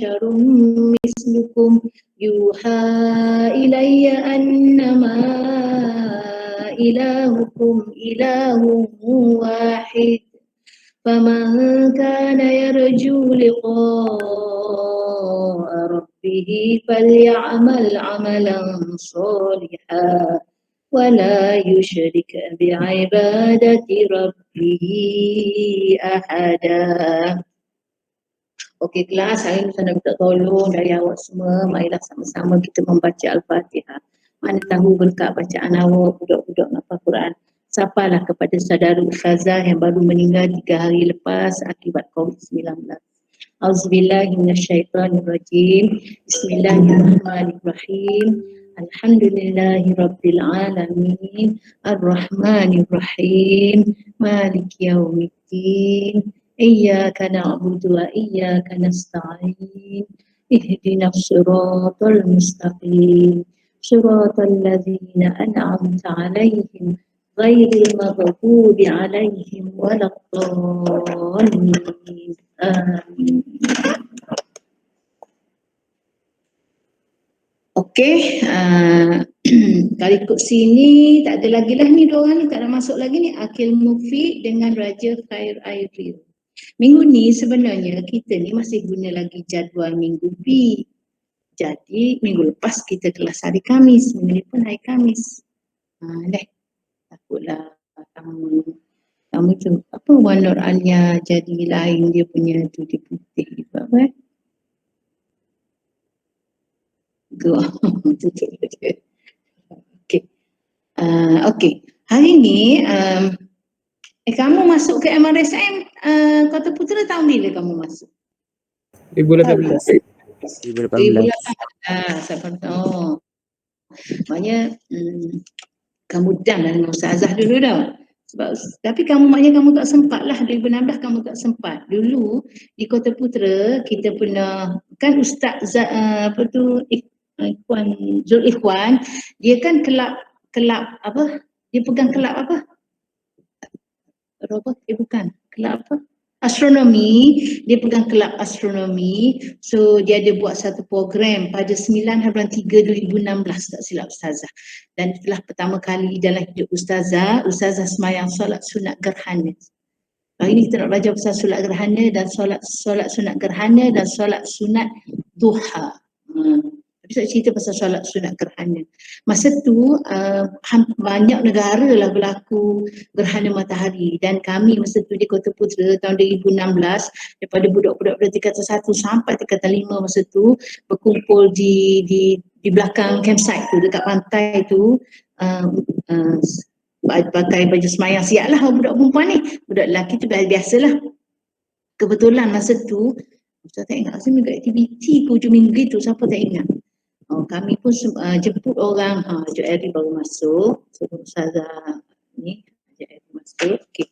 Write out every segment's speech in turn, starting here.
basharun mislukum yuha ilayya annama ilahukum ilahun wahid faman kana yarju liqa'a rabbih falyamal amalan salihan wala yusyrik bi'ibadati rabbih ahada. Okey kelas, hari ini saya nak minta tolong dari awak semua. Marilah sama-sama kita membaca Al-Fatihah. Mana tahu berkat bacaan awak, budak-budak ngapal Quran. Sapalah kepada saudara Ustazah yang baru meninggal 3 hari lepas akibat COVID-19. Auzubillahiminasyaitanirrajim. Bismillahirrahmanirrahim. Alhamdulillahirabbil alamin. Arrahmanirrahim. Maliki yaumiddin. Iyyaka na'budu wa iyyaka nasta'in. Ihdinas siratal mustaqim. Siratal ladzina an'amta 'alaihim ghairil maghdubi 'alaihim waladdallin. Amin. Okey, kalau ikut sini tak ada lagi lah ni, dua orang ni tak ada masuk lagi ni, Akil Mufiq dengan Raja Khair Aidil. Minggu ni sebenarnya kita ni masih guna lagi jadual minggu B. Jadi minggu lepas kita kelas hari Khamis, minggu ni pun hari Khamis. Takutlah kamu tu apa Wan Nur Alia jadi lain dia punya tu, dia putih juga apa Okey. Okey. Hari ni kamu masuk ke MRSM Kota Putera tahun bila kamu masuk? 2018. 2018. Oh. Maknanya kamu dah lah dengan Ustazah dulu dah. Sebab, tapi maknanya kamu tak sempat lah 2016 kamu tak sempat. Dulu di Kota Putera kita pernah kan Ustaz apa tu Ikhwan Zul Ikhwan, dia kan kelab apa? Dia pegang kelab apa? Robot bukan. Kelab apa? Astronomi, dia pegang kelab astronomi. So dia ada buat satu program pada 9/3/2016 tak silap Ustazah. Dan itulah pertama kali dalam hidup Ustazah semayang solat sunat gerhana. Hari ini kita nak belajar pasal solat gerhana dan solat sunat gerhana dan solat sunat duha. Tapi saya cerita pasal solat sunat gerhana. Masa tu banyak negara lah berlaku gerhana matahari, dan kami masa tu di Kota Putera tahun 2016 daripada budak-budak dari tingkatan 1 sampai tingkatan 5 masa tu berkumpul di belakang campsite tu dekat pantai tu, pakai baju semayang siap lah budak perempuan ni. Budak lelaki tu biasalah. Kebetulan masa tu saya tak ingat rasa minggu aktiviti ke hujung minggu tu, siapa tak ingat. Kami pun jemput orang, Encik Eri baru masuk, sebelum Ustazah ni, Encik Eri masuk. Okay.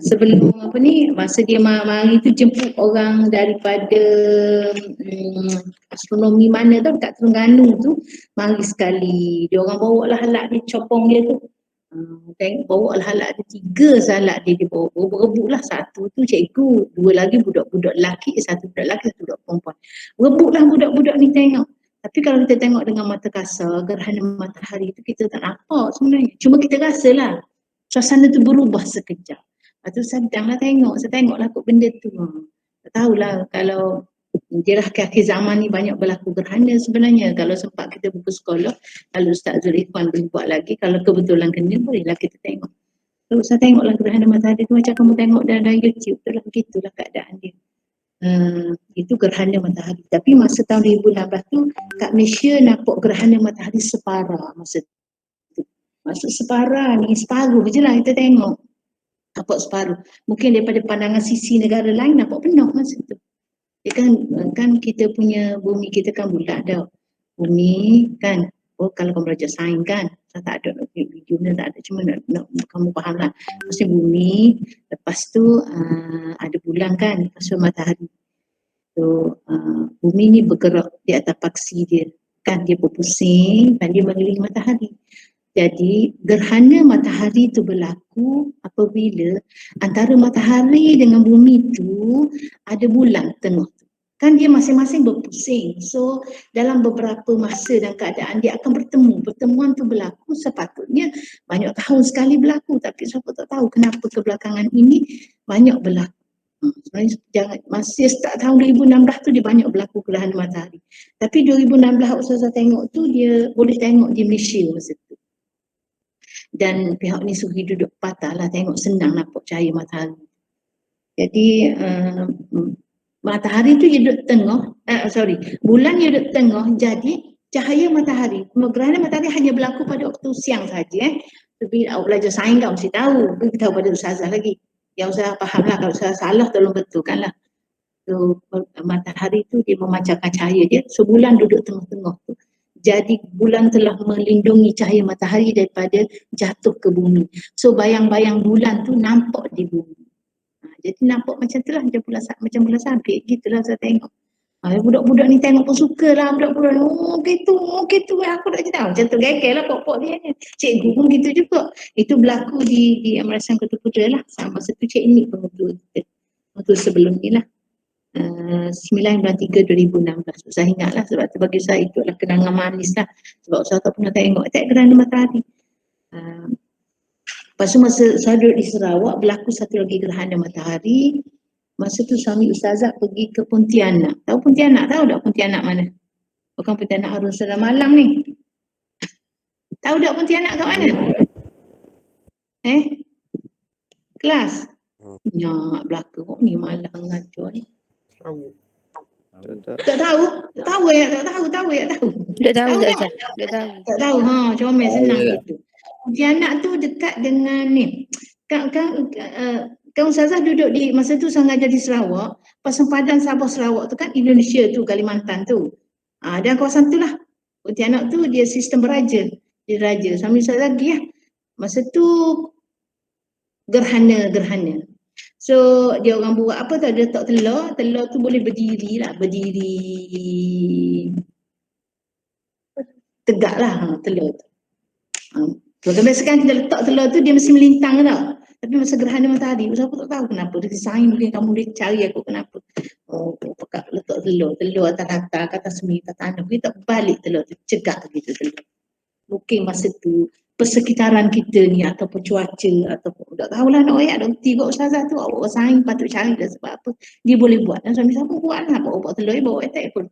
Sebelum apa ni, masa dia mari tu jemput orang daripada astronomi mana tau, dekat Terengganu tu, mari sekali. Dia orang bawa lah halak dia, copong dia tu. Tengok bawa lah halak dia, 3 salak dia bawa, berebut lah. 1 tu cikgu, 2 lagi budak-budak lelaki, 1 budak lelaki, 1 budak perempuan. Berebut lah budak-budak ni tengok. Tapi kalau kita tengok dengan mata kasar, gerhana matahari tu kita tak nampak sebenarnya. Cuma kita rasalah suasana tu berubah sekejap. Lepas tu sedanglah tengok, saya tengoklah kot benda tu. Tak tahulah kalau dia akhir zaman ni banyak berlaku gerhana sebenarnya. Kalau sempat kita buka sekolah, kalau Ustaz Zul Ikhwan boleh buat lagi, kalau kebetulan kena bolehlah kita tengok. Kalau saya tengoklah gerhana matahari tu macam kamu tengok dalam YouTube tu lah, begitulah keadaan dia. Itu gerhana matahari. Tapi masa tahun 2016 tu kat Malaysia nampak gerhana matahari separa masa tu. Maksud separa ni, separuh je lah kita tengok. Nampak separuh. Mungkin daripada pandangan sisi negara lain nampak penuh masa tu. Dia kan kita punya bumi kita kan bulat dah. Bumi kan, kalau kamu belajar sains kan, saya tak ada video ni, tak ada, cuma nak kamu faham lah. Maksudnya bumi, lepas tu ada bulan kan, lepas tu matahari. So bumi ni bergerak di atas paksi dia, kan dia berpusing dan dia mengelilingi matahari. Jadi gerhana matahari tu berlaku apabila antara matahari dengan bumi tu ada bulan tengah tu. kan dia masing-masing berpusing. So dalam beberapa masa dan keadaan dia akan bertemu. Pertemuan tu berlaku sepatutnya banyak tahun sekali berlaku, tapi siapa tak tahu kenapa kebelakangan ini banyak berlaku. Sebenarnya masih start tahun 2016 tu dia banyak berlaku gerhana matahari. Tapi 2016 Ustazah tengok tu dia boleh tengok di Malaysia masa tu. Dan pihak ni suruh duduk patah lah, tengok senang nampak cahaya matahari. Jadi matahari tu dia duduk tengah, bulan dia duduk tengah, jadi cahaya matahari, gerhana matahari hanya berlaku pada waktu siang saja. Tapi awak belajar sains kau mesti tahu, tahu pada Ustazah lagi. Yang Ustazah faham lah, kalau Ustazah salah tolong betulkan lah. So, matahari tu dia memancarkan cahaya dia, so bulan duduk tengah-tengah tu. Jadi bulan telah melindungi cahaya matahari daripada jatuh ke bumi. So bayang-bayang bulan tu nampak di bumi. Jadi nampak macam tu lah, macam bulan sabit gitulah saya tengok. Budak-budak ni tengok pun suka lah, budak-budak ni, oh gitu, aku dah cerita macam tu geger lah pok-pok dia ni. Cikgu pun gitu juga. Itu berlaku di Amarasan Kota Putra lah, sama satu ciknik pengetua kita. Waktu sebelum ni lah. 9/3/2016. Saya ingat lah, sebab tu bagi saya itu adalah kenangan manis lah. Sebab saya tak pernah tengok gerhana matahari. Lepas tu masa saya duduk di Sarawak, berlaku satu lagi gerhana matahari. Masa tu suami Ustazah pergi ke Pontianak. Tahu Pontianak? Tahu tak Pontianak mana? Bukan Pontianak Harun Salam Malam ni. Tahu tak Pontianak kat mana? Kelas? Nak belaka kok ni malang ngacau ni. Tak tahu? Tahu ya? Tak tahu? Tahu ya? Tahu? Tak tahu Tahu tak? Tak tahu. Comel senang gitu. Pontianak tu dekat dengan ni. Kan Ustazah duduk di masa tu saya ngajar di Sarawak, Pasempadan Sabah Sarawak tu kan Indonesia tu, Kalimantan tu. Dan kawasan tu lah. Pontianak tu dia sistem beraja. Dia raja. Sambil saya lagi ya. Masa tu gerhana. So dia orang buat apa tau, dia letak telur tu boleh berdiri tegak lah telur tu. Biasa kan kita letak telur tu dia mesti melintang tau. Tapi masa gerhana matahari, aku tak tahu kenapa. Dari sains mungkin kamu boleh cari aku kenapa. Letak telur atas rata, kat atas semi, kat tanah. Kita tak balik telur tu, cegak gitu telur. Mungkin masa tu persekitaran kita ni ataupun cuaca ataupun tak tahulah nak ayat dok tiga Ustazah tu awak sains patut cari dah sebab apa dia boleh buat dan suami saya pun buat lah bawa telur bawa atas pun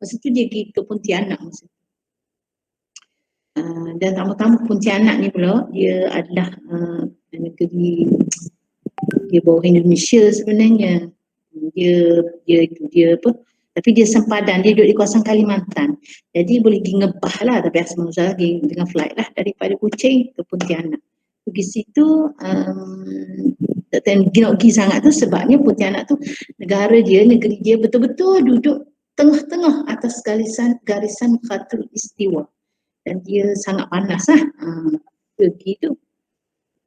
masa tu dia pergi ke Pontianak masa tu. Dan tamu-tamu Pontianak ni pula dia adalah negeri dia bawah Indonesia sebenarnya dia apa tapi dia sempadan, dia duduk di kawasan Kalimantan. Jadi boleh pergi ngebah lah, tapi asal mula lagi dengan flight lah daripada Kuching ke Pontianak. Pergi situ, tak pergi sangat tu sebabnya Pontianak tu negeri dia betul-betul duduk tengah-tengah atas garisan Khatul Istiwa. Dan dia sangat panas lah. Pergi tu.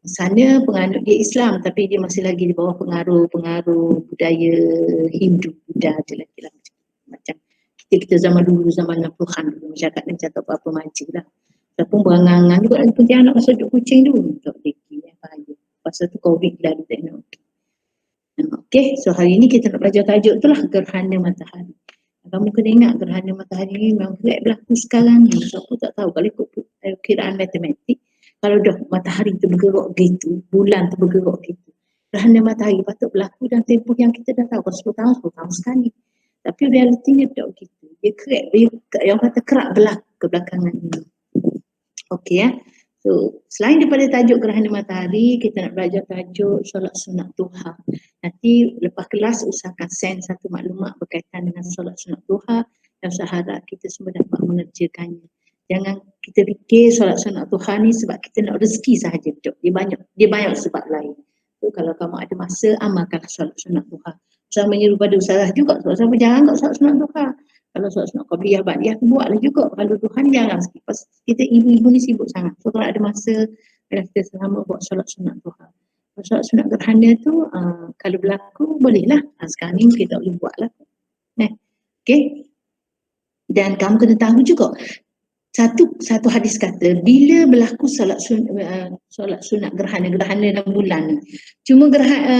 Sana penganut dia Islam tapi dia masih lagi di bawah pengaruh budaya Hindu, Buddha je lagi lah. Macam kita zaman dulu, zaman 60-an dulu, masyarakat ni macam tak apa-apa maju lah. Walaupun berangan-angan juga ada Pontianak masa duduk Kuching dulu. Tak fikir bahaya. Pasal tu COVID dah ada teknologi. Okay, so hari ni kita nak belajar tajuk tu lah, gerhana matahari. Kamu kena ingat gerhana matahari ni memang berlaku sekarang ni. So, aku tak tahu kalau ikut kiraan matematik, kalau dah matahari tu bergerak gitu, bulan tu bergerak gitu, gerhana matahari patut berlaku dalam tempoh yang kita dah tahu, kalau 10 tahun sekali. Tapi realitinya tak begitu. Dia yang kata kerak berlaku kebelakangan ini. Okey ya. So, selain daripada tajuk gerhana matahari, kita nak belajar tajuk solat sunat duha. Nanti lepas kelas usahakan send satu maklumat berkaitan dengan solat sunat duha dan saya harap kita semua dapat mengerjakannya. Jangan kita fikir solat sunat duha ni sebab kita nak rezeki sahaja. Dia banyak sebab lain. So, kalau kamu ada masa, amalkanlah solat sunat duha. Saya menyeru pada Ustazah juga, Ustazah jangan kat solat sunat duha. Kalau solat sunat qabliyah, ba'diyah, buatlah juga. Kalau duha ni jangan sikit. Pas kita ibu-ibu ni sibuk sangat. So kalau ada masa, kita selama buat solat sunat duha. Kalau solat sunat gerhana tu, kalau berlaku, bolehlah. Sekarang ni kita boleh buatlah. Okay. Dan kamu kena tahu juga, Satu hadis kata bila berlaku solat sunat gerhana dan bulan ni. Cuma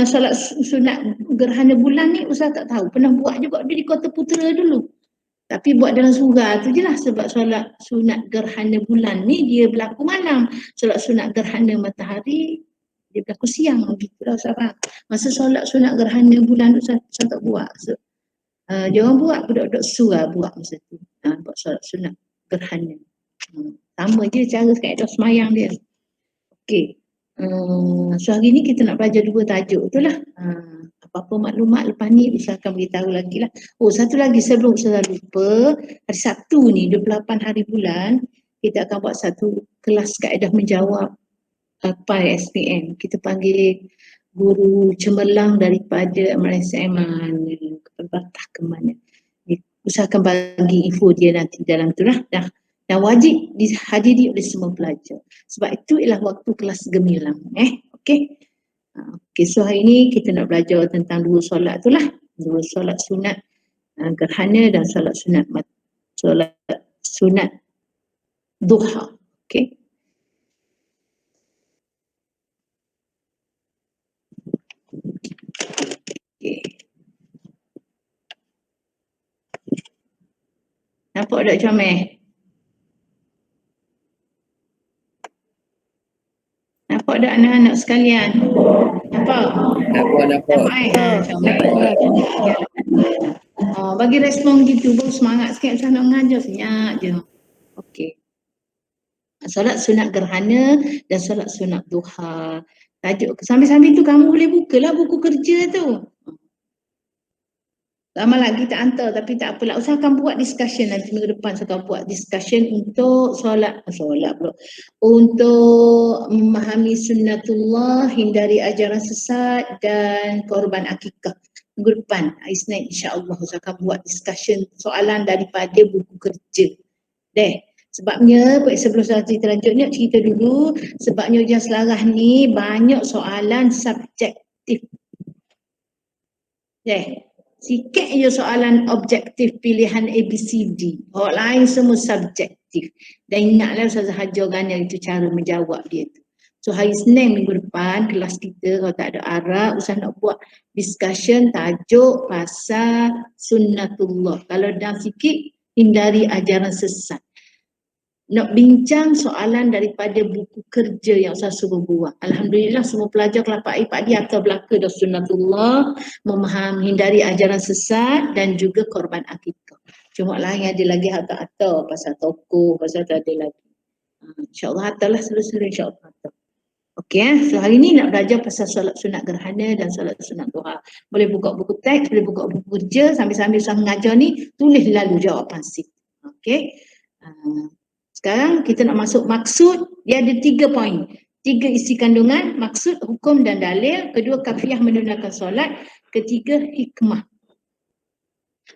solat sunat gerhana bulan ni Ustaz tak tahu, pernah buat juga dia di Kota Putera dulu. Tapi buat dalam surah tu je lah, sebab solat sunat gerhana bulan ni dia berlaku malam. Solat sunat gerhana matahari dia berlaku siang, begitulah Ustaz faham. Masa solat sunat gerhana bulan tu saya tak buat. Dia orang buat, budak-budak surah buat masa tu. Buat solat sunat gerhana. Sama je cara kaedah semayang dia. Okey. So hari ni kita nak belajar dua tajuk tu lah. Apa-apa maklumat lepas ni Ustaz akan beritahu lagi lah. Oh, satu lagi sebelum Ustaz lupa, hari Sabtu ni 28 hari bulan kita akan buat satu kelas kaedah menjawab PAI SPM. Kita panggil guru cemerlang daripada MRSM Perbatah ke mana. Ustaz akan bagi info dia nanti dalam tu lah. Dan wajib dihadiri oleh semua pelajar. Sebab itu ialah waktu kelas gemilang. Okey. Okey, so hari ni kita nak belajar tentang dua solat tu lah. Dua solat sunat gerhana dan solat sunat duha. Okey. Okey. Nampak tak comel? Nampak tak anak-anak sekalian? Nampak? Nampak comel. Bagi respon gitu, baru semangat sikit macam nak mengajar senyap je. Okey. Solat sunat gerhana dan solat sunat duha. Tajuk sambil-sambil tu kamu boleh bukalah buku kerja tu. Lama lagi kita hantar tapi tak apalah. Ustaz akan buat discussion nanti minggu depan. Saya akan buat discussion untuk solat pula. Untuk memahami sunnatullah, hindari ajaran sesat dan korban akikah. Minggu depan, hari Isnin insya-Allah saya akan buat discussion soalan daripada buku kerja. Sebabnya sebelum saya lanjutnya cerita dulu, sebabnya ujian selarah ni banyak soalan subjektif. Sikit je soalan objektif pilihan ABCD. Orang lain semua subjektif. Dan ingatlah Ustazah Hajar Gana itu cara menjawab dia tu. So hari Senin minggu depan kelas kita kalau tak ada Arab, Ustaz nak buat discussion tajuk pasal sunnatullah. Kalau dah sikit hindari ajaran sesat. Nak bincang soalan daripada buku kerja yang saya suruh buat. Alhamdulillah semua pelajar kelapa ipad dia atau belaka dah sunnatullah, memahami hindari ajaran sesat dan juga korban akikah. Cuma lain ada lagi harta-harta pasal tokoh, pasal tak ada lagi. InsyaAllah hartalah seluruh insyaAllah harta. Okey, so hari ni nak belajar pasal solat sunat gerhana dan solat sunat duha. Boleh buka buku teks, boleh buka buku kerja, sambil-sambil saya mengajar ni, tulis lalu jawapan sikit. Okey. Sekarang kita nak masuk maksud, dia ada 3 poin. 3 isi kandungan, maksud, hukum dan dalil. Kedua, kafiyah menunaikan solat. Ketiga, hikmah.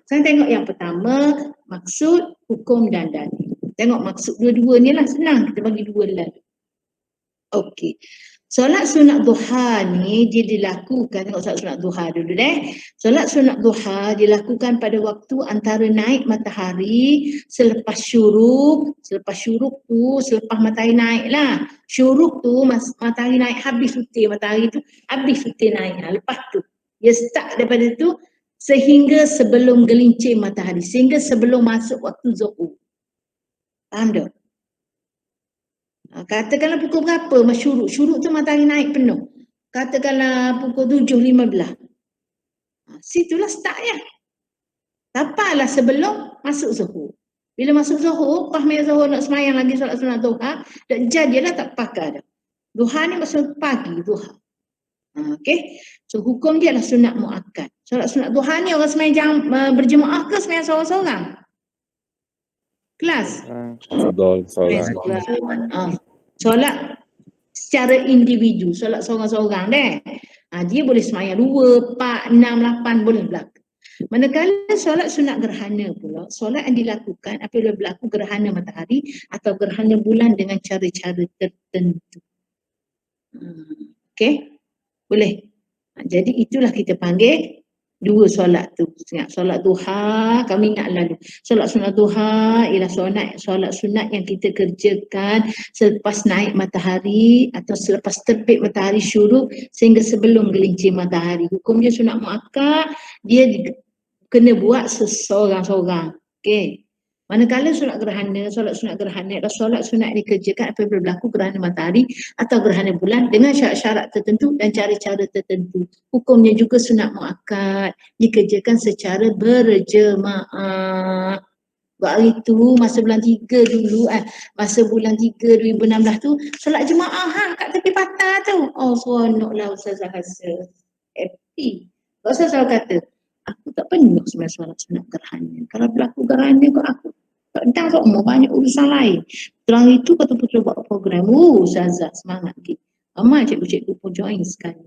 Saya tengok yang pertama, maksud, hukum dan dalil. Tengok maksud dua-dua ni lah, senang kita bagi dua lalu. Okey. Solat sunat duha ni dia dilakukan, tengok solat sunat duha dulu Solat sunat duha dilakukan pada waktu antara naik matahari selepas syuruk. Selepas syuruk tu, selepas matahari naik lah. Syuruk tu matahari naik, habis putih matahari tu, habis putih naik. Lepas tu, dia start daripada tu sehingga sebelum gelincir matahari. Sehingga sebelum masuk waktu zuhur. Faham tak? Katakanlah pukul berapa syuruk? Syuruk tu matahari naik penuh. Katakanlah pukul 7.15. Situlah startnya. Tapailah sebelum masuk zuhur. Bila masuk zuhur, pahmiyah zuhur nak semayang lagi solat sunat duha, dan jadilah tak pakai dah. Duha ni maksud pagi duha. Okey. So hukum dia adalah sunat muakkad. Solat sunat duha ni orang semayang berjemaah ke semayang seorang-seorang? Kelas? Solat secara individu, solat seorang-seorang dia boleh semayang 2, 4, 6, 8 boleh berlaku. Manakala solat sunat gerhana pula, solat yang dilakukan apabila berlaku gerhana matahari atau gerhana bulan dengan cara-cara tertentu. Okey? Boleh? Jadi itulah kita panggil dua solat tu. Ingat solat duha, kami ingat lalu. Solat sunat duha ialah solat sunat yang kita kerjakan selepas naik matahari atau selepas terbit matahari syuruk sehingga sebelum gelincir matahari. Hukum dia sunat muakkad, dia kena buat seseorang-seorang. Okey. Manakala solat sunat gerhana adalah solat sunat dikerjakan apabila berlaku gerhana matahari atau gerhana bulan dengan syarat-syarat tertentu dan cara-cara tertentu. Hukumnya juga sunat muakkad, dikerjakan secara berjemaah. Waktu itu masa bulan 3 dulu, masa bulan 3 2016 tu, solat jemaah kat tepi patah tu. Oh, seronoklah Ustazah rasa. Happy. Ustazah kata, aku tak penuh sebenarnya solat sunat gerhana. Kalau berlaku gerhana kok aku tak dah kok mau banyak urusan lain. Setelah itu kata putera buat program. Ustazah semangat lagi. Ramai cikgu-cikgu pun join sekali.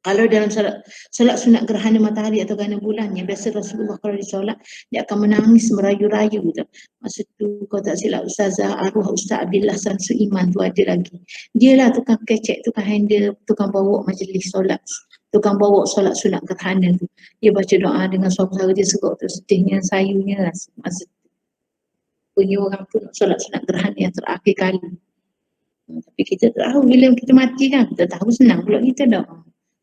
Kalau dalam solat sunat gerhana matahari atau gerhana bulan yang biasa Rasulullah kalau disolat, dia akan menangis merayu-rayu tu. Masa tu kau tak silap Ustazah, arwah Ustaz Abdillah Samsul Iman tu ada lagi. Dia lah tukang kecek, tukang handle, tukang bawa majlis solat. Tukang bawa solat sunat gerhana tu. Dia baca doa dengan suara dia segak tu, sedihnya, sayunya lah. Masa tu. Punya orang pun solat sunat gerhana yang terakhir kali. Tapi kita tahu bila kita mati kan, kita tahu senang pula kita dah.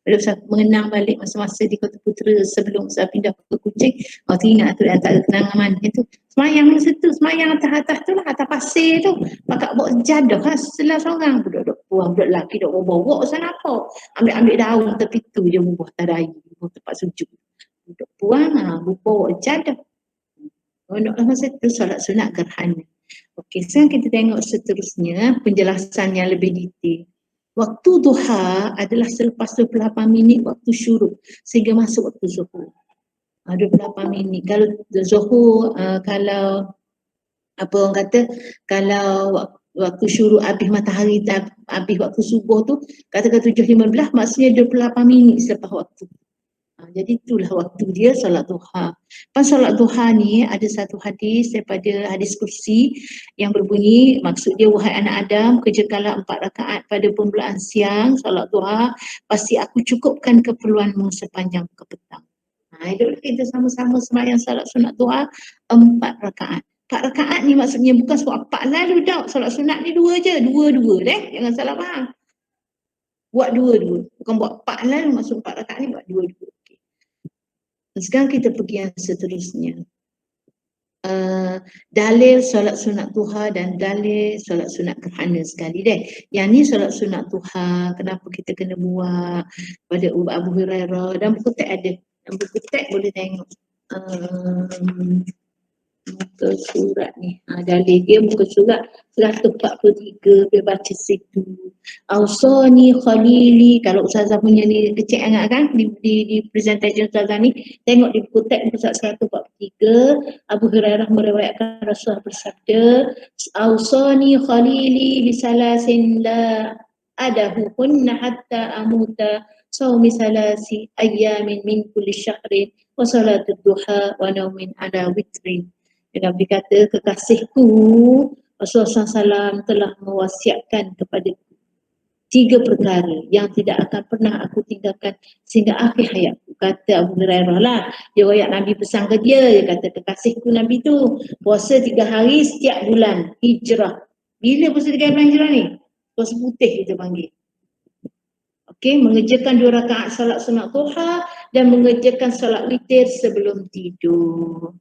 Kalau saya mengenang balik masa-masa di Kota Putera sebelum saya pindah ke Kuching, ingat tu antara kenangan manis tu. Semayang masa tu, semayang atas-atas tu lah, atas pasir tu. Pakat bawa jadah lah, setelah seorang. Budak-budak puan, budak lelaki, duk bawa sana apa. Ambil-ambil daun tepi tu je bubuh tadai, bubuh tempat sujud. Budak puan, bawa jadah. Untuk masa tu solat sunat gerhana. Okey, sekarang kita tengok seterusnya penjelasan yang lebih detail. Waktu duha adalah selepas 28 minit waktu syuruk sehingga masuk waktu zuhur. 28 minit. Kalau zuhur, kalau apa orang kata, kalau waktu syuruk habis matahari, habis waktu subuh tu, katakan 7.15, maksudnya 28 minit selepas waktu. Jadi itulah waktu dia solat duha. Pas solat duha ni ada satu hadis daripada hadis kursi yang berbunyi, maksud dia, wahai anak Adam, kerjakanlah 4 rakaat pada permulaan siang solat duha, pasti aku cukupkan keperluanmu sepanjang petang. Itu kita sama-sama sembahyang solat sunat duha 4 rakaat. 4 rakaat ni maksudnya bukan sebab 4 lalu dah. Solat sunat ni 2 je, 2-2 jangan salah faham. Buat 2-2, bukan buat 4 lalu, maksud 4 rakaat ni buat 2-2. Sekarang kita pergi yang seterusnya. Dalil solat sunat duha dan dalil solat sunat gerhana sekali deh. Yang ni solat sunat duha, kenapa kita kena buat pada Abu Hurairah, dan buku teks ada. Dan buku teks boleh tengok. Muka surat ni, dalil dia muka surat 143, dia baca situ. Ausani Khalili, kalau Ustazah punya ni kecil sangat kan, di presentation Ustazah ni, tengok di buku teks muka surat 143, Abu Hurairah meriwayatkan Rasulullah bersabda, Ausani Khalili bisalasin la adahuhunna hatta amuta sawmi salasi ayyamin min kulli syahrin wa salatul duha wa naumin ala witrin. Nabi kata, kekasihku Rasulullah SAW telah mewasiatkan kepada 3 perkara yang tidak akan pernah aku tinggalkan sehingga akhir hayatku. Kata Abu Hurairah lah, dia royak Nabi pesan ke dia kata kekasihku Nabi tu puasa 3 hari setiap bulan hijrah. Bila puasa 3 bulan hijrah ni? Puasa putih kita panggil. Okey, mengerjakan 2 rakaat solat sunat duha dan mengerjakan solat witir sebelum tidur.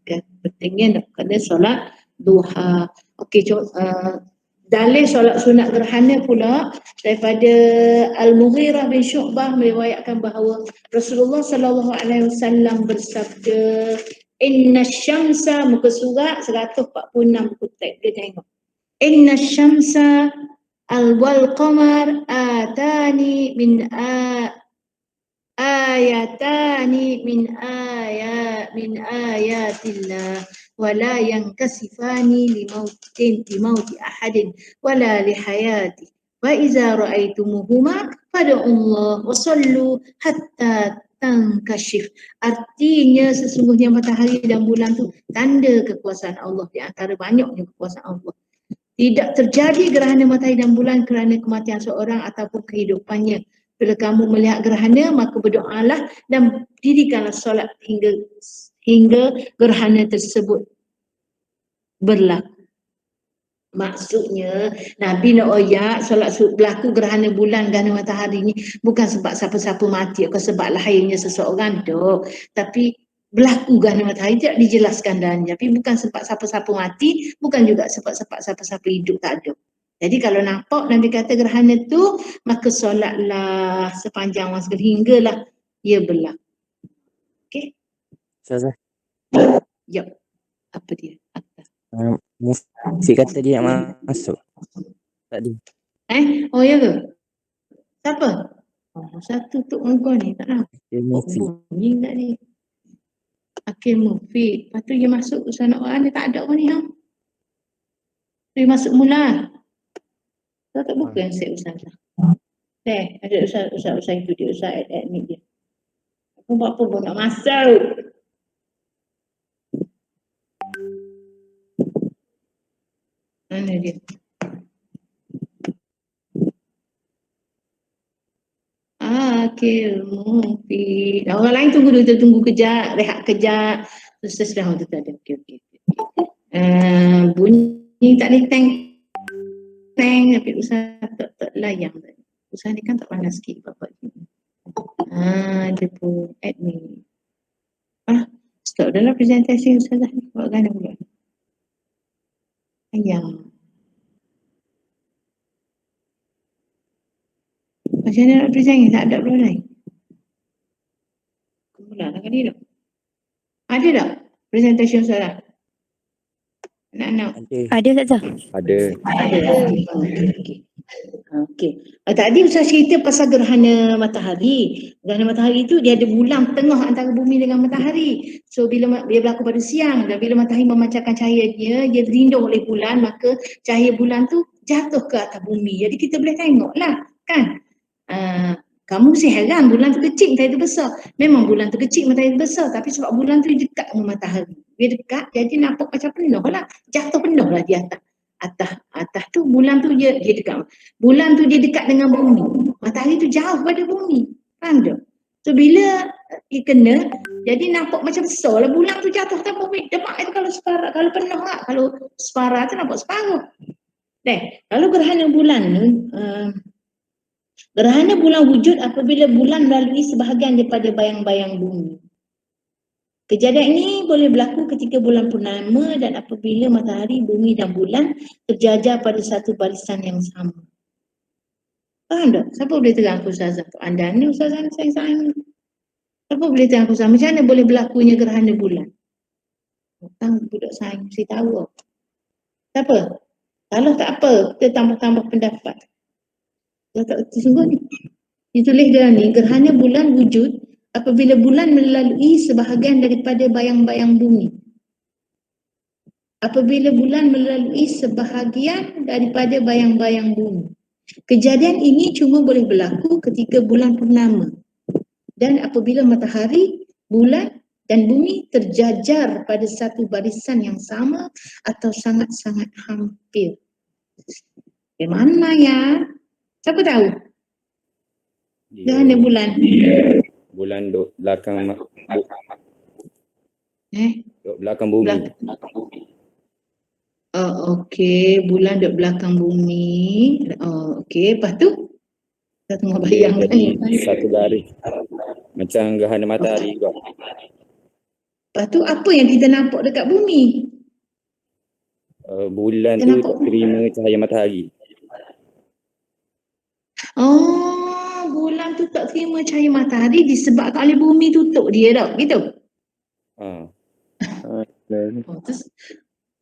Kan pentingnya nak kena solat duha. Okey, dalil solat sunat gerhana pula daripada Al-Mughirah bin Syu'bah meriwayatkan bahawa Rasulullah sallallahu alaihi wasallam bersabda, inna syamsa, muka surat 146 buku teks dia tengok. Inna syamsa wal qamar atani min ayatani min ayatillah wala yankasifani li mauti ahadin wala li hayati wa iza ra'aitumuhuma fad'ullah wa sallu hatta tankashif. Artinya sesungguhnya matahari dan bulan tu tanda kekuasaan Allah, di antara banyaknya kekuasaan Allah. Tidak terjadi gerhana matahari dan bulan kerana kematian seorang ataupun kehidupannya, Bila kamu melihat gerhana, maka berdoalah dan dirikanlah solat hingga gerhana tersebut berlaku. Maksudnya Nabi nak oyak solat berlaku gerhana bulan, gerhana matahari ni bukan sebab siapa-siapa mati atau sebab lahirnya seseorang tu, tapi berlaku gerhana matahari tidak dijelaskan dalamnya, tapi bukan sebab siapa-siapa mati, bukan juga sebab siapa-siapa hidup, tak ada. Jadi kalau nampak Nabi kata gerhana tu, maka solatlah sepanjang masa hinggalah ia berlaku. Okey? Ustazah. Yap. Apa dia? Mufti kata dia nak masuk tadi. Oh ya ke? Siapa? Oh, satu tu engkau ni, tak tahu. Dia Mufti. Bunyi tak ni? Akhil Mufiq. Lepas tu dia masuk usaha nak orang, dia tak ada orang ni. Dia masuk mula. Kau tak buka yang set usaha. Ada usaha itu dia, usaha admin dia. Aku buat apa pun nak masuk. Mana dia? Akhil Mufiq. Orang lain tunggu dulu, tunggu kejap, rehat kejap. Terus dah tu ada. Okey. Bunyi tak ada tank tapi usaha tak layang tadi. Usaha ni kan tak panas sikit bapak ni. Dia pun admin. Stop dalam presentasi usaha ni. Buat gana pula. Ayang. Macam mana nak present ni? Tak ada pula lain. Kemulah lah kali tak? Ada tak presentasi usaha? Anak-anak. Ada tak? Ada. Okey. Tadi Ustaz cerita pasal gerhana matahari. Gerhana matahari itu dia ada bulan tengah antara bumi dengan matahari. So bila dia berlaku pada siang dan bila matahari memancarkan cahaya dia dilindung oleh bulan, maka cahaya bulan tu jatuh ke atas bumi. Jadi kita boleh tengoklah, kan? Kamu mesti heran bulan tu kecil, matahari tu besar. Memang bulan tu kecil, matahari tu besar, tapi sebab bulan tu dekat dengan matahari. Dia dekat, jadi nampak macam penuh lah. Jatuh penuh lah di atas tu bulan tu dia dekat. Bulan tu dia dekat dengan bumi. Matahari tu jauh pada bumi. Faham tak? So bila dia kena, jadi nampak macam besar lah. Bulan tu jatuh atas bumi. Demak itu kalau separuh, kalau penuh lah. Kalau separuh tu nampak separuh. Kalau gerhana bulan ni, gerhana bulan wujud apabila bulan melalui sebahagian daripada bayang-bayang bumi. Kejadian ini boleh berlaku ketika bulan purnama dan apabila matahari, bumi dan bulan terjajar pada satu barisan yang sama. Faham tak? Siapa boleh terang aku Ustazah? Anda ni Ustazah ni sayang-sayang. Siapa boleh terang aku Ustazah? Macam mana boleh berlakunya gerhana bulan? Tang budak sayang mesti tahu. Siapa? Kalau tak apa, kita tambah-tambah pendapat. Kalau tak erti sungguh ni. Ditulis dalam ni, gerhana bulan wujud apabila bulan melalui sebahagian daripada bayang-bayang bumi. Apabila bulan melalui sebahagian daripada bayang-bayang bumi. Kejadian ini cuma boleh berlaku ketika bulan purnama. Dan apabila matahari, bulan dan bumi terjajar pada satu barisan yang sama atau sangat-sangat hampir. Mana ya? Siapa tahu? Gerhana bulan. Bulan duk belakang duk belakang bumi. Okey, bulan duk belakang bumi. Okey, lepas tu kita tengah bayangkan ni. Satu garis. Macam gerhana matahari juga. Lepas tu apa yang kita nampak dekat bumi? Bulan Kita tu nampak. terima cahaya matahari. Bulan tu tak terima cahaya matahari disebabkan oleh bumi tutup dia tak? Gitu? Terus,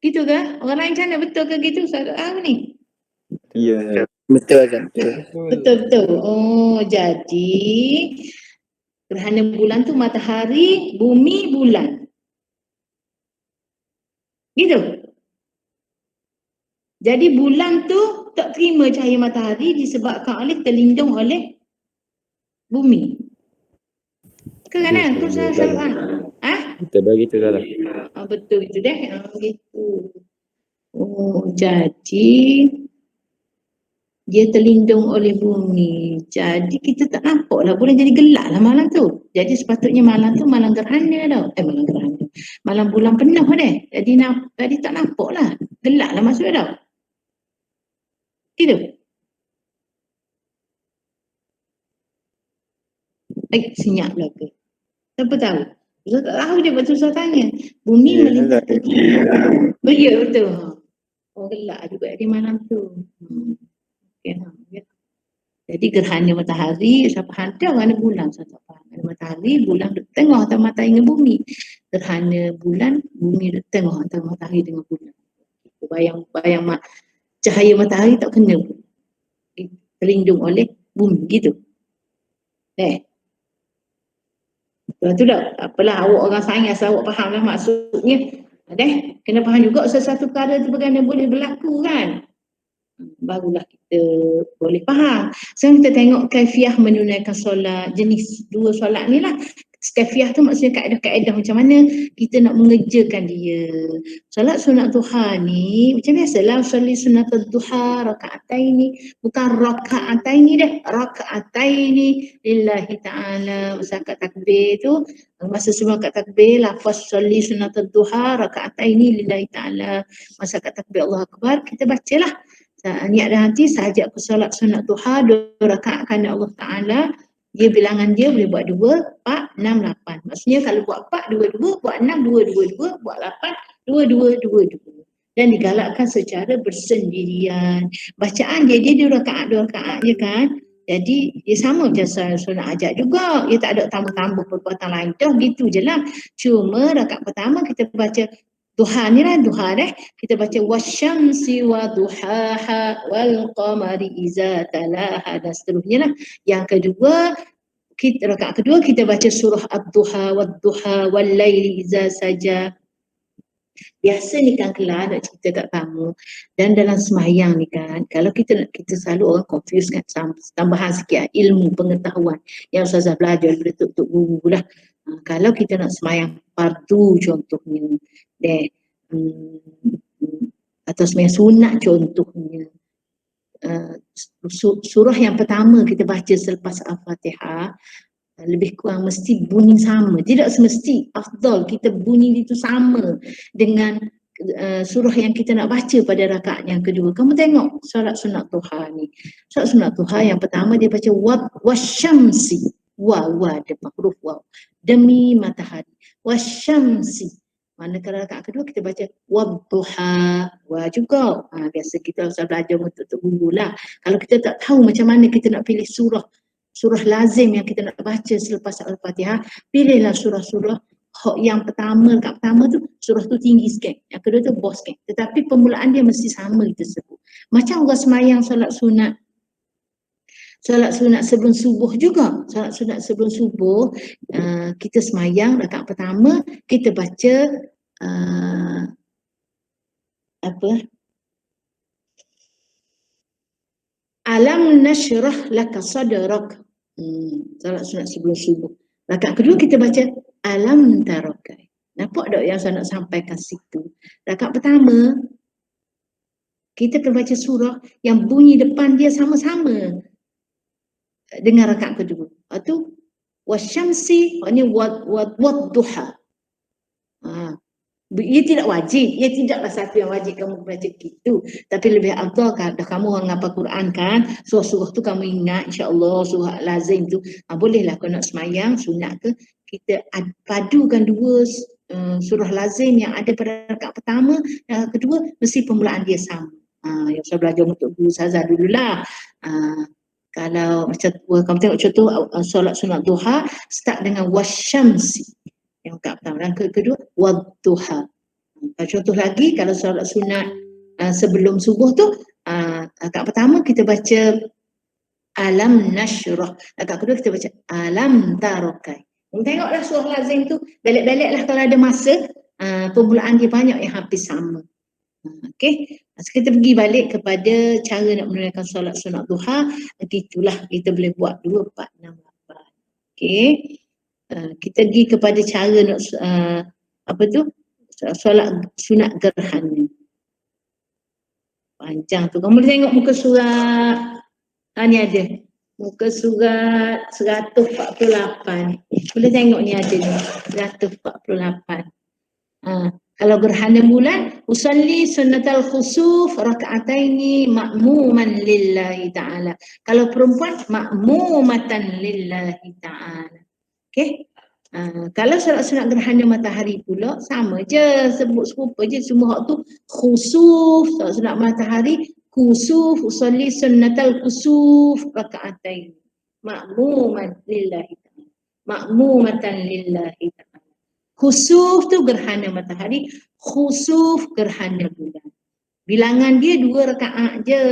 gitu ke? Orang lain macam mana? Betul ke gitu? Saya tak tahu ni. Ya, betul kan? Betul-betul. Jadi gerhana bulan tu matahari, bumi, bulan. Gitu? Jadi bulan tu tak terima cahaya matahari disebabkan oleh terlindung oleh bumi. Ke kan? Tu saya salah. Kita bagi tu lah. Betul itu deh. Gitu. Jadi dia terlindung oleh bumi. Jadi kita tak nampak lah, boleh jadi gelap lah malam tu. Jadi sepatutnya malam tu malam gerhana tau. Malam gerhana. Malam bulan penuh deh. Jadi tak nampak lah. Gelap lah maksudnya tau. Gitu. Senyap lah ke? Siapa tahu? Saya tak tahu dia betul saya tanya. Bumi melintas ke kiri. Ya betul. Oh gelap juga di malam tu. Okay. Jadi gerhana matahari, siapa hantar gerhana bulan, saya tak faham. Gerhana matahari, bulan duduk tengah antara matahari dengan bumi. Gerhana bulan, bumi duduk tengah antara matahari dengan bulan. Bayang cahaya matahari tak kena. Terlindung oleh bumi, gitu. Lepas tu dah, apalah awak orang sains, awak faham lah maksudnya. Kena faham juga sesuatu perkara tu bagaimana boleh berlaku kan. Barulah kita boleh faham. Sekarang kita tengok kaifiah menunaikan solat, jenis dua solat ni lah. Kaifiah tu maksudnya kaedah-kaedah macam mana kita nak mengerjakan dia. Solat sunat duha ni macam biasalah, solat sunat duha raka'ataini, bukan raka'ataini dah, raka'ataini lillahi ta'ala. Masa kat takbir tu, masa sebelum kat takbir lafaz solat sunat duha raka'ataini lillahi ta'ala. Masa kat takbir Allah Akbar kita bacalah niat dan hati sahaja aku solat sunat duha 2 rakaat kerana Allah Ta'ala. Dia bilangan dia boleh buat 2, 4, 6, 8. Maksudnya kalau buat 4, 2, 2, buat 6, 2, 2, 2, buat 8, 2, 2, 2, 2. Dan digalakkan secara bersendirian. Bacaan dia 2 rakaat je kan. Jadi dia sama macam sunat hajat juga. Dia tak ada tambah-tambah perbuatan lain. Dah gitu je lah. Cuma rakaat pertama kita baca duha ni lah, duha kita baca wasyamsi wa duhaha wal qamari iza talaha dan seterusnya lah. Yang kedua, rakaat kedua kita baca surah ad-duha wad-duha wal laili iza saja. Biasa ni kan kelar nak cerita kat kamu, dan dalam sembahyang ni kan, kalau kita selalu orang confuse kan, tambahan sikit ilmu pengetahuan yang Ustazah belajar daripada tok-tok guru lah. Kalau kita nak sembahyang fardu contohnya, atau sembahyang sunat contohnya, surah yang pertama kita baca selepas Al-Fatihah lebih kurang mesti bunyi sama. Tidak semesti afdal kita bunyi itu sama dengan surah yang kita nak baca pada rakaat yang kedua. Kamu tengok solat sunat duha ni. Solat sunat duha yang pertama dia baca wasyamsi. Ada huruf waw. Demi matahari. Wasyamsi. Manakala rakaat kedua kita baca wadduha. Juga. Biasa kita usah belajar untuk guru lah. Kalau kita tak tahu macam mana kita nak pilih surah lazim yang kita nak baca selepas Al-Fatihah, pilihlah surah-surah yang pertama, rakaat pertama tu surah tu tinggi sikit, yang kedua tu bawah sikit, tetapi permulaan dia mesti sama kita sebut. Macam orang semayang solat sunat sebelum subuh juga. Solat sunat sebelum subuh, kita semayang rakaat pertama kita baca alam nashrah laka sadrak. Solat sunat sebelum subuh. Rakaat kedua kita baca alam tarakai. Nampak tak yang saya nak sampaikan situ? Rakaat pertama kita akan baca surah yang bunyi depan dia sama-sama dengan rakaat kedua. Itu wasyamsi, ini wadduha. Ia tidak wajib, ia tidaklah satu yang wajib kamu baca gitu. Tapi lebih afdal kan, dah kamu orang ngapal Quran kan, surah-surah tu kamu ingat, insya-Allah surah lazim tu. Bolehlah kalau nak semayang sunat ke, kita padukan dua surah lazim yang ada pada rakaat pertama dan kedua, mesti permulaan dia sama. Yang saya belajar untuk guru Ustazah dululah. Kalau macam kamu tengok contoh solat sunat duha start dengan wasyamsi. Yang pertama, dan kedua wadduha. Contoh lagi kalau solat sunat sebelum subuh tu, rakaat pertama kita baca alam nashrah, rakaat kedua kita baca alam tarakai. Tengoklah surah lazim tu, balik-baliklah kalau ada masa, permulaan dia banyak yang hampir sama. Okey, kita pergi balik kepada cara nak menunaikan solat sunat duha. Itulah kita boleh buat 2, 4, 6, 8. Okey. Kita pergi kepada cara nak solat sunat gerhana. Panjang tu. Kamu boleh tengok muka surat Ni ada. Muka surat 148. Boleh tengok ni ada ni. 148. Kalau gerhana bulan, usalli sunnatal khusuf raka'ataini ma'muman lillahi ta'ala. Kalau perempuan, ma'mumatan lillahi ta'ala. Okey? Kalau solat sunat gerhana matahari pula, sama je, sebut serupa je. Semua hak tu khusuf, solat sunat matahari, khusuf, usalli sunnatal khusuf raka'ataini ma'muman lillahi ta'ala. Ma'mumatan lillahi ta'ala. Khusuf tu gerhana matahari, khusuf gerhana bulan. Bilangan dia 2 rakaat je.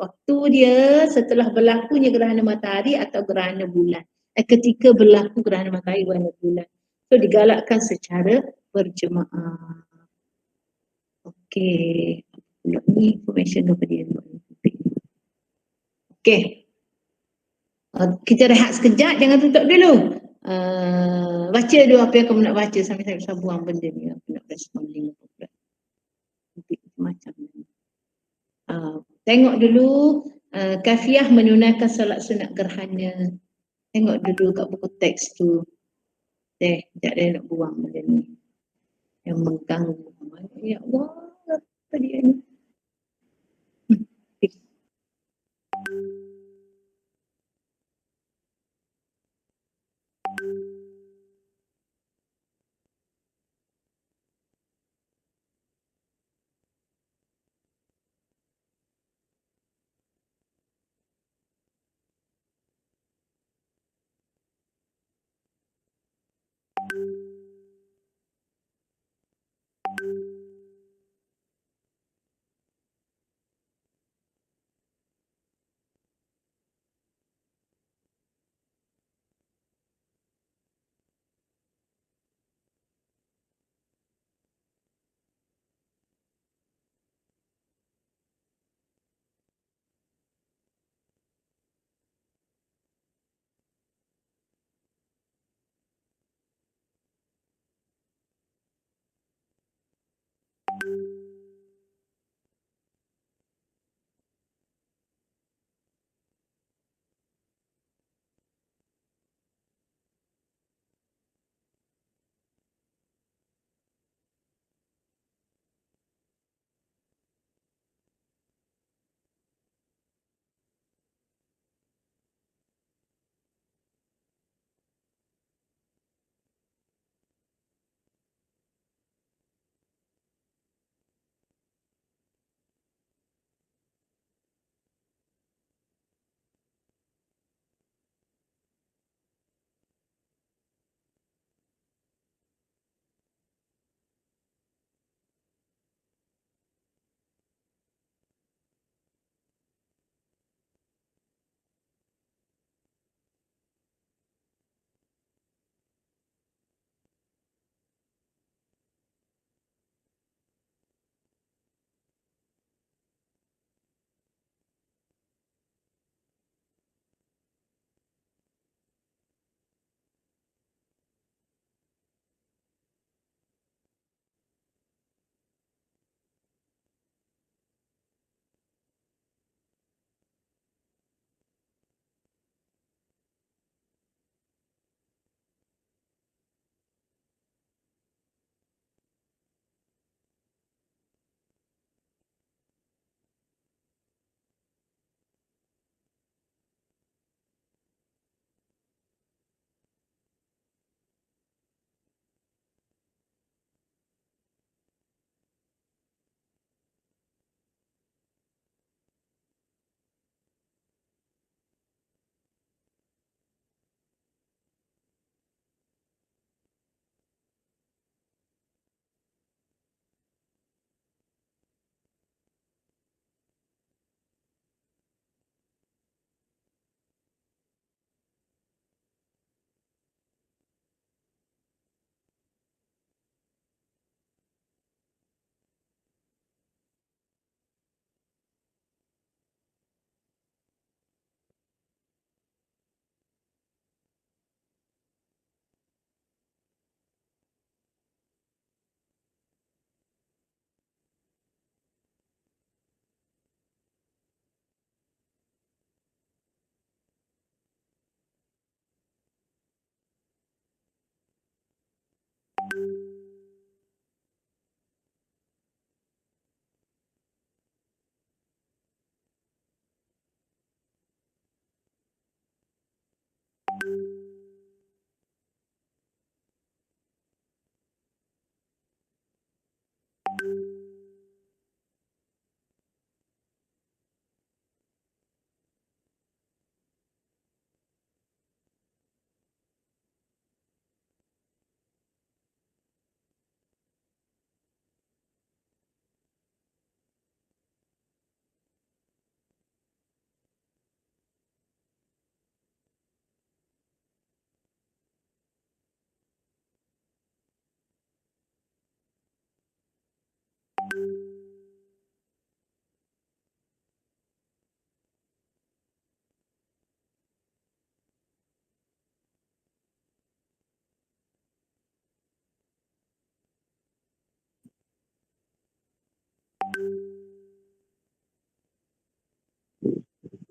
Waktu dia setelah berlakunya gerhana matahari atau gerhana bulan. Ketika berlaku gerhana matahari gerhana bulan. So digalakkan secara berjemaah. Okey. Ni information daripada dia. Okey. Kita rehat sekejap, jangan tutup dulu. Baca dulu apa yang kamu nak baca sampai saya bisa buang benda ni. Aku nak respon link. Macam ni. Tengok dulu kafiah menunaikan solat sunat gerhana. Tengok dulu kat buku teks tu. Sekejap dia nak buang benda ni. Yang mengganggu. Ya Allah, apa dia ni?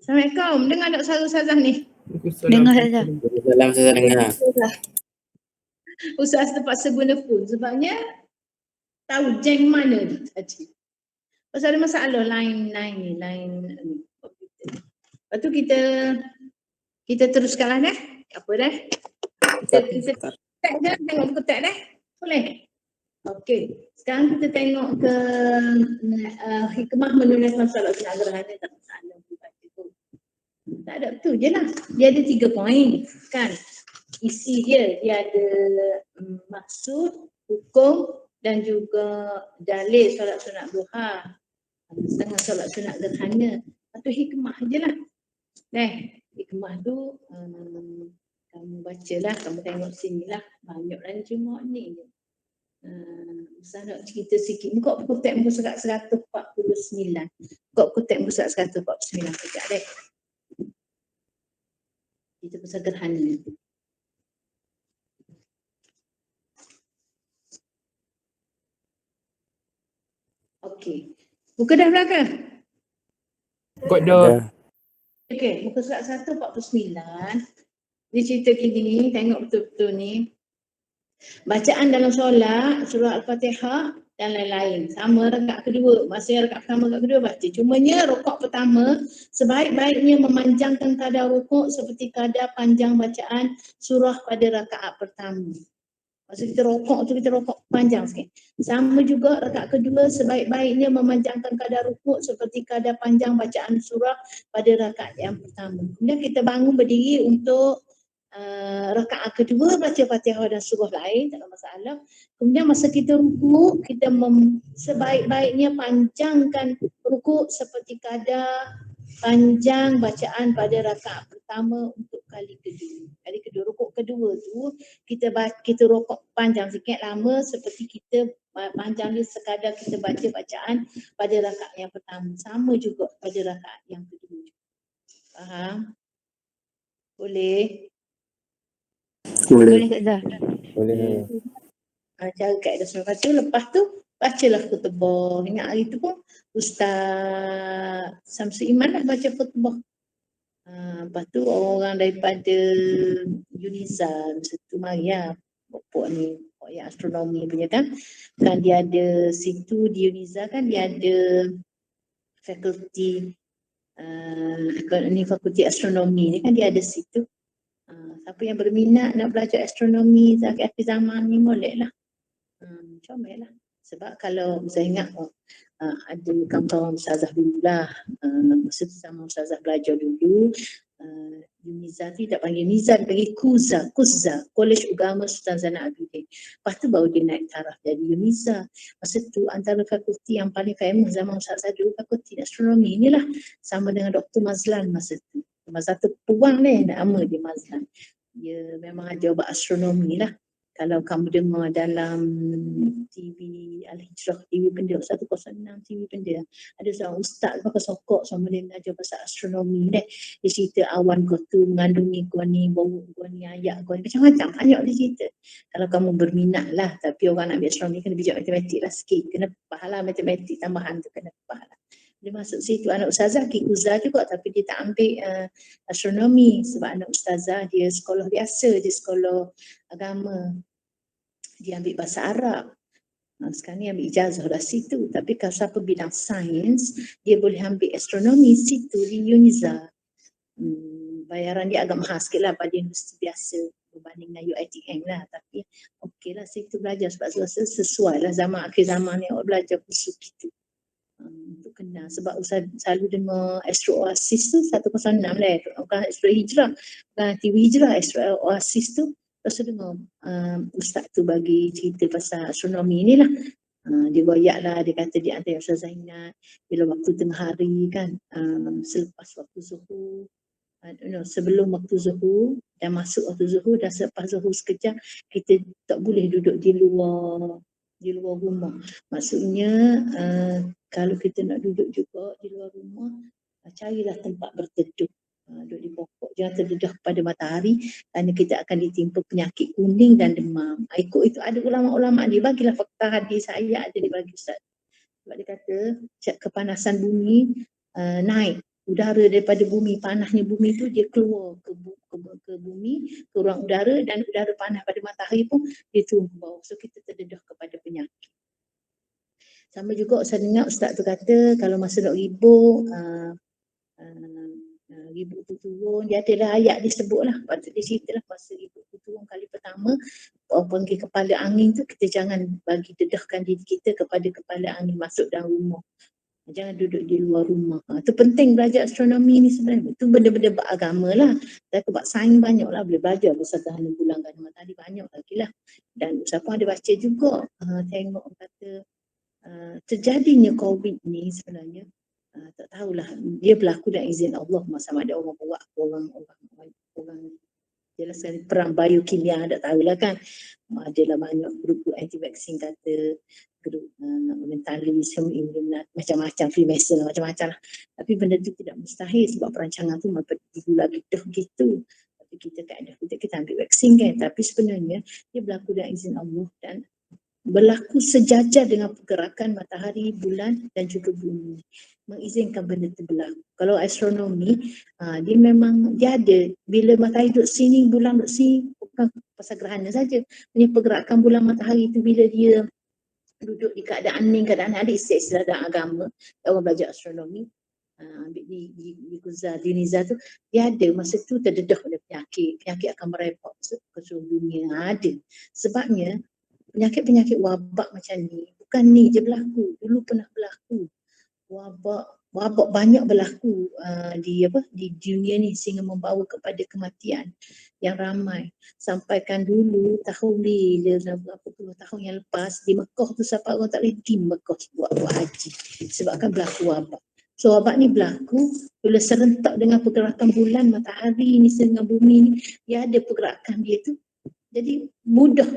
Assalamualaikum. Dengar tak suara Ustazah ni? Dengar saja. Dalam saya dengar. Ustaz terpaksa guna phone sebabnya tahu jam mana ni tadi. Pasal ada masalah line komputer. Lepas tu kita teruskanlah dah. Apa dah? Kita tag dah, tengok buku tag dah. Boleh? Okey. Sekarang kita tengok ke hikmah menunaikan solat sunat gerhana. Tak masalah baca tu. Tak ada, betul je lah. Dia ada 3 poin kan. Isi dia ada maksud, hukum dan juga dalil solat sunat duha. Setengah solat sunat gerhana. Lepas tu hikmah je lah. Hikmah tu kamu bacalah, kamu tengok sini lah. Banyak ranjung ni. Ustaz nak cerita sikit. Buka buku teks muka surat 149. Buka buku teks muka surat 149. Sekejap deh. Kita pasal gerhana. Okey. Buka dah belakang? Buka dah. Okey, muka surat 149. Dia cerita gini, tengok betul-betul ni. Bacaan dalam solat, surah Al-Fatihah dan lain-lain. Sama rakaat kedua, masa rakaat pertama, rakaat kedua baca. Cumanya rakaat pertama sebaik-baiknya memanjangkan kadar rukuk seperti kadar panjang bacaan surah pada rakaat pertama. Masa kita rokok tu kita rokok panjang sikit. Sama juga rakaat kedua sebaik-baiknya memanjangkan kadar rukuk seperti kadar panjang bacaan surah pada rakaat yang pertama. Kemudian kita bangun berdiri untuk rakaat kedua baca Fatihah dan surah lain, tak ada masalah. Kemudian masa kita rukuk, kita sebaik-baiknya panjangkan rukuk seperti kadar panjang bacaan pada rakaat pertama untuk kali kedua. Kali kedua, rukuk kedua tu kita rukuk panjang sikit, lama seperti kita panjang dia sekadar kita baca bacaan pada rakaat yang pertama. Sama juga pada rakaat yang kedua. Faham? Boleh? Boleh saja. Boleh. Cara kaedah lepas tu bacalah khutbah. Ingat hari tu pun Ustaz Samsul Iman nak baca khutbah. Lepas tu orang daripada Uniza masa tu Maria, pokok ni, pokok yang astronomi punya kan dia ada situ di Uniza kan dia ada fakulti fakulti astronomi ni kan dia ada situ. Siapa yang berminat nak belajar astronomi akhir zaman ni boleh lah. Comel lah. Sebab kalau saya ingat ada kawan-kawan Ustazah dulu lah. Masa tu sama Ustazah belajar dulu. Uniza tu tak panggil Uniza, dia panggil Kuzza, College Agama Sultan Zainal Abidin. Lepas tu baru dia naik taraf jadi Uniza. Masa tu antara fakulti yang paling famous zaman Ustazah dulu fakulti astronomi ni lah. Sama dengan Dr. Mazlan masa tu. Masa tu peruang ni nama dia Mazlan. Dia memang ajar buat astronomi lah. Kalau kamu dengar dalam TV Al-Hijrah, TV Pendia 106 TV Pendia, ada seorang ustaz pakai sokok sama dia mengajar pasal astronomi deh. Dia cerita awan kau tu mengandungi kau ni, bau kau ni, ayak kau ni, macam-macam banyak dia cerita. Kalau kamu berminat lah, tapi orang nak ambil astronomi kena bijak matematik lah sikit, kena pahala matematik tambahan tu kena pahala. Dia masuk situ, anak ustazah Kikuza juga tapi dia tak ambil astronomi sebab anak ustazah dia sekolah biasa, dia sekolah agama. Dia ambil bahasa Arab. Sekarang ni ambil ijazah dah situ. Tapi kalau siapa bidang sains, dia boleh ambil astronomi situ di Uniza. Bayaran dia agak mahal sikit lah pada universiti biasa. berbanding dengan UiTM lah. Tapi okey lah situ belajar sebab rasa sesuai lah zaman akhir zaman ni awak belajar kursus gitu. Untuk kenal sebab Ustaz selalu dengar Astro Oasis tu 106 lah, bukan Astro Hijrah, bukan TV Hijrah, Astro Oasis tu. Lepas tu dengar Ustaz tu bagi cerita pasal astronomi ni lah. Dia goyak lah, dia kata di antara Ustaz Zainat bila waktu tengah hari kan, selepas waktu zuhur, sebelum waktu zuhur dan masuk waktu zuhur dan selepas zuhur sekejap, kita tak boleh duduk di luar rumah. Maksudnya kalau kita nak duduk juga di luar rumah, carilah tempat berteduh. Duduk di pokok, jangan terdedah kepada matahari kerana kita akan ditimpa penyakit kuning dan demam. Ikut itu ada ulama-ulama dia bagilah fakta hadis ayat ada dia bagi Ustaz. Sebab dia kata kepanasan bumi naik, udara daripada bumi, panasnya bumi tu dia keluar ke bumi, ke ruang udara, dan udara panas pada matahari pun dia turun ke bawah. So kita terdedah kepada penyakit. Sama juga Ustaz dengar Ustaz tu kata kalau masa nak ribut, ribut tu turun, dia adalah ayat disebut lah. Lepas tu dia cerita lah masa ribut tu turun kali pertama, orang panggil kepala angin tu, kita jangan bagi dedahkan diri kita kepada kepala angin masuk dalam rumah. Jangan duduk di luar rumah. Itu penting belajar astronomi ni sebenarnya. Itu benda-benda beragama lah. Dan sebab sains banyak lah boleh belajar pasal gerhana bulan, gerhana matahari banyak lagi lah. Dan siapa ada baca juga, tengok kata terjadinya COVID ni sebenarnya tak tahulah, dia berlaku dengan izin Allah. Sama ada orang buat, orang jelaskan perang biokimia, tak tahulah kan. Adalah banyak grup anti vaksin kata, grup mentalis, macam-macam, Freemason macam-macam lah. Tapi benda tu tidak mustahil sebab perancangan tu dulu lagi gitu. Tapi kita kan kita ambil vaksin kan, tapi sebenarnya dia berlaku dengan izin Allah dan berlaku sejajar dengan pergerakan matahari, bulan dan juga bumi. Mengizinkan benda itu berlaku. Kalau astronomi, dia memang dia ada. Bila matahari duduk sini, bulan duduk sini, bukan pasal gerhana saja. Punya pergerakan bulan matahari itu bila dia duduk di keadaan ni, keadaan ada istilah dalam agama. Orang belajar astronomi, ambil di Kuzar, di Niza tu, dia ada masa tu terdedah oleh penyakit. Penyakit akan merepot ke seluruh dunia. Ada. Sebabnya, penyakit-penyakit wabak macam ni, bukan ni je berlaku. Dulu pernah berlaku. Wabak banyak berlaku di dunia ni sehingga membawa kepada kematian yang ramai. Sampaikan dulu tahun berapa puluh tahun yang lepas di Mekah tu sampai orang tak boleh pergi Mekah buat haji sebabkan berlaku wabak. So wabak ni berlaku bila serentak dengan pergerakan bulan, matahari ni dengan bumi ni, dia ada pergerakan dia tu. Jadi mudah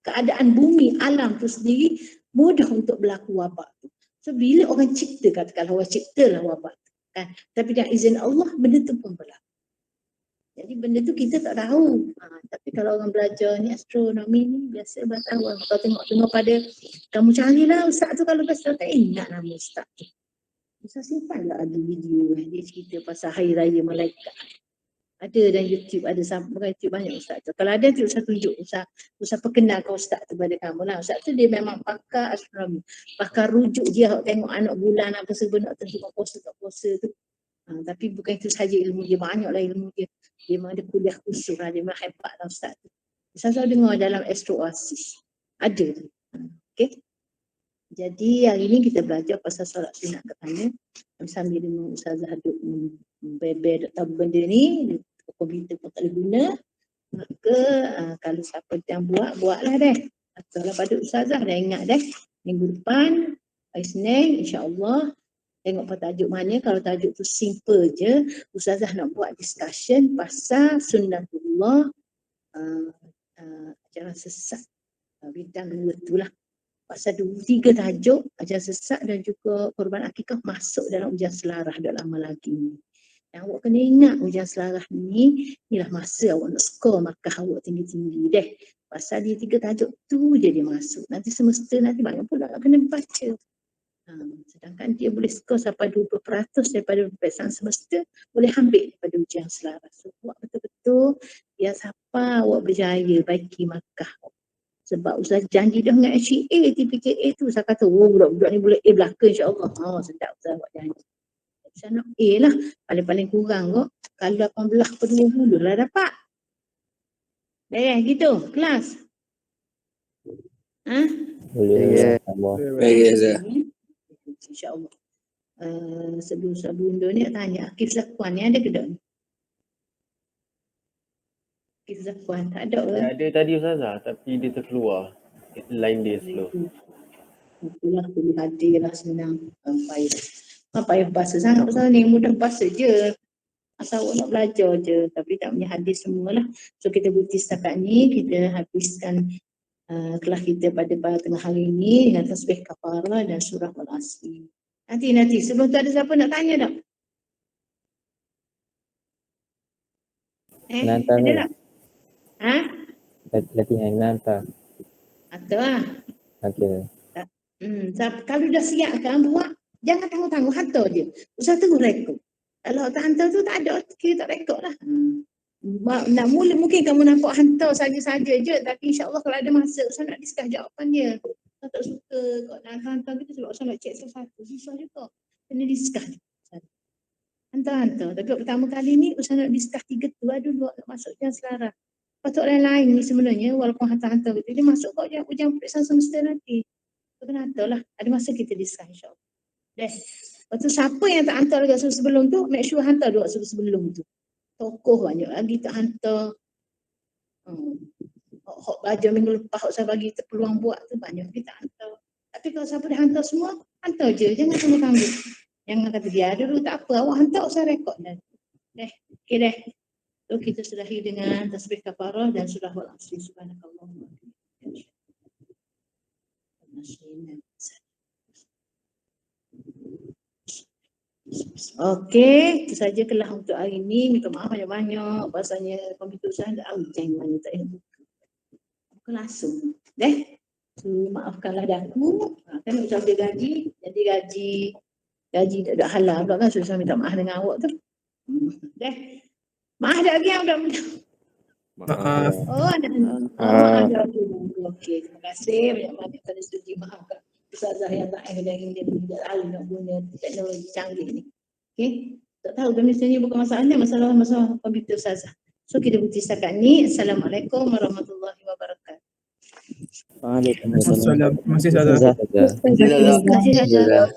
keadaan bumi, alam tu sendiri mudah untuk berlaku wabak tu. So bila orang cipta, katakanlah orang ciptalah wabak tu kan, tapi dengan izin Allah benda tu pun berlaku. Jadi benda tu kita tak tahu. Tapi kalau orang belajar ni astronomi ni biasa tahu. Kalau tengok pada kamu carilah Ustaz tu, kalau Ustaz tak ingat nama Ustaz tu. Ustaz simpanlah ada video dia cerita pasal hari raya malaikat. Ada dan YouTube, ada sampai YouTube banyak Ustaz tu. Kalau ada tu Ustaz tunjuk, Ustaz perkenalkan Ustaz tu pada kamu lah. Ustaz tu dia memang pakar astronomi, pakar rujuk dia tengok anak bulan apa sebab nak tentukan puasa tak puasa tu. Tapi bukan itu saja ilmu dia, banyaklah ilmu dia. Dia memang ada kuliah khusus lah, dia memang hebat lah Ustaz tu. Ustaz selalu dengar dalam Astro Oasis. Ada tu. Okay. Jadi hari ni kita belajar pasal solat sunat katanya. Sambil dengan Ustazah duduk beber tak tahu benda ni, komputer pun tak boleh guna. Maka kalau siapa yang buatlah deh. Kalau pada Ustazah dah ingat deh. Minggu depan, hari Senin, insya-Allah tengok pada tajuk mana. Kalau tajuk tu simple je, Ustazah nak buat discussion pasal sunnatullah, ajaran sesat. Bidang dua tu lah. Pasal 3 tajuk, ajaran sesat dan juga korban akikah masuk dalam ujian selarah tak lama lagi ni. Yang awak kena ingat ujian selarah ni, inilah masa awak nak skor markah awak tinggi-tinggi deh. Pasal dia 3 tajuk tu je dia masuk. Nanti semester nanti banyak pula kena baca. Sedangkan dia boleh skor sampai 20% daripada peperiksaan semester, boleh ambil daripada ujian selarah. So buat betul-betul, biar siapa awak berjaya baiki markah. Sebab Ustaz janji dah dengan HCA, TPKA tu. Saya kata, budak-budak ni boleh A belaka insyaAllah. Sedap Ustaz buat janji. Saya nak A lah. Paling-paling kurang kok. Kalau 18 per 20 lah dapat. gitu kelas. Boleh. Baik, Ustazah. InsyaAllah. Sebelum ni nak tanya, Akif Zakwan ni ada ke tak? Akif Zakwan tak ada ke? Ada tadi Ustazah, tapi dia terkeluar. Line dia slow. Itulah pilih hadir lah senang. Payah bahasa sangat pasal ni, mudah bahasa je. Asal awak nak belajar je, tapi tak punya hadis semualah. So kita bukti setakat ni, kita habiskan kelas kita pada tengah hari ini dengan tasbih kafarah dan surah Al-Asr. Nanti sebelum tu ada siapa nak tanya tak? Nanti ada tak? latihan nanti. Ada lah. Okey. Kalau dah siap kan buat, jangan tangguh-tangguh, hantar je. Usah tunggu rekod. Kalau tak hantar tu tak ada, kita tak rekod lah. Nak mula mungkin kamu nampak hantar saja-saja je, tapi insyaAllah kalau ada masa, Ustaz nak discuss jawapan dia. Ustaz tak suka kau nak hantar kita sebab Ustaz nak cek satu-satu. Susah juga. Kena discuss. Hantar. Tapi pertama kali ni Ustaz nak discuss 3 tu, dulu nak masuk yang selaras. Patut lain-lain ni sebenarnya, walaupun hantar-hantar gitu, dia masuk kau ujian peperiksaan semester nanti. Kena hantar lah. Ada masa kita discuss insyaAllah. Lepas tu siapa yang tak hantar dekat suruh sebelum tu, make sure hantar dua suruh sebelum tu. Tokoh banyak lagi tak hantar. Hak belajar minggu lepas, saya bagi peluang buat tu banyak dia tak hantar. Tapi kalau siapa dah hantar semua, hantar je. Jangan tangguh-tangguh. Jangan kata dia dulu tak apa, awak hantar saya rekod dah. Okey deh. So kita sudahi dengan tasbih kafarah dan surah Al-Asr. Subhanakallahumma wa bihamdika. Okey, itu saja kelas untuk hari ini. Minta maaf banyak-banyak. Bahasanya komputer saya tak tahu macam mana tak payah buka langsung. Maafkanlah daku. Kan nak ucap dia gaji. Jadi gaji tak ada halal pula kan. So saya minta maaf dengan awak tu. Maaf dah lagi yang budak-budak. Maaf. Maaf dah lagi. Okey, terima kasih banyak-banyak kerana sudi maafkan. Ustazah yang tak yang dia tidak tahu nak guna teknologi canggih ni. Okey. Tak tahu kan ni bukan masalahnya, masalah komputer Ustazah. So kita bukti setakat ni. Assalamualaikum warahmatullahi wabarakatuh. Waalaikumsalam. Terima kasih, Ustazah. Terima kasih Ustazah.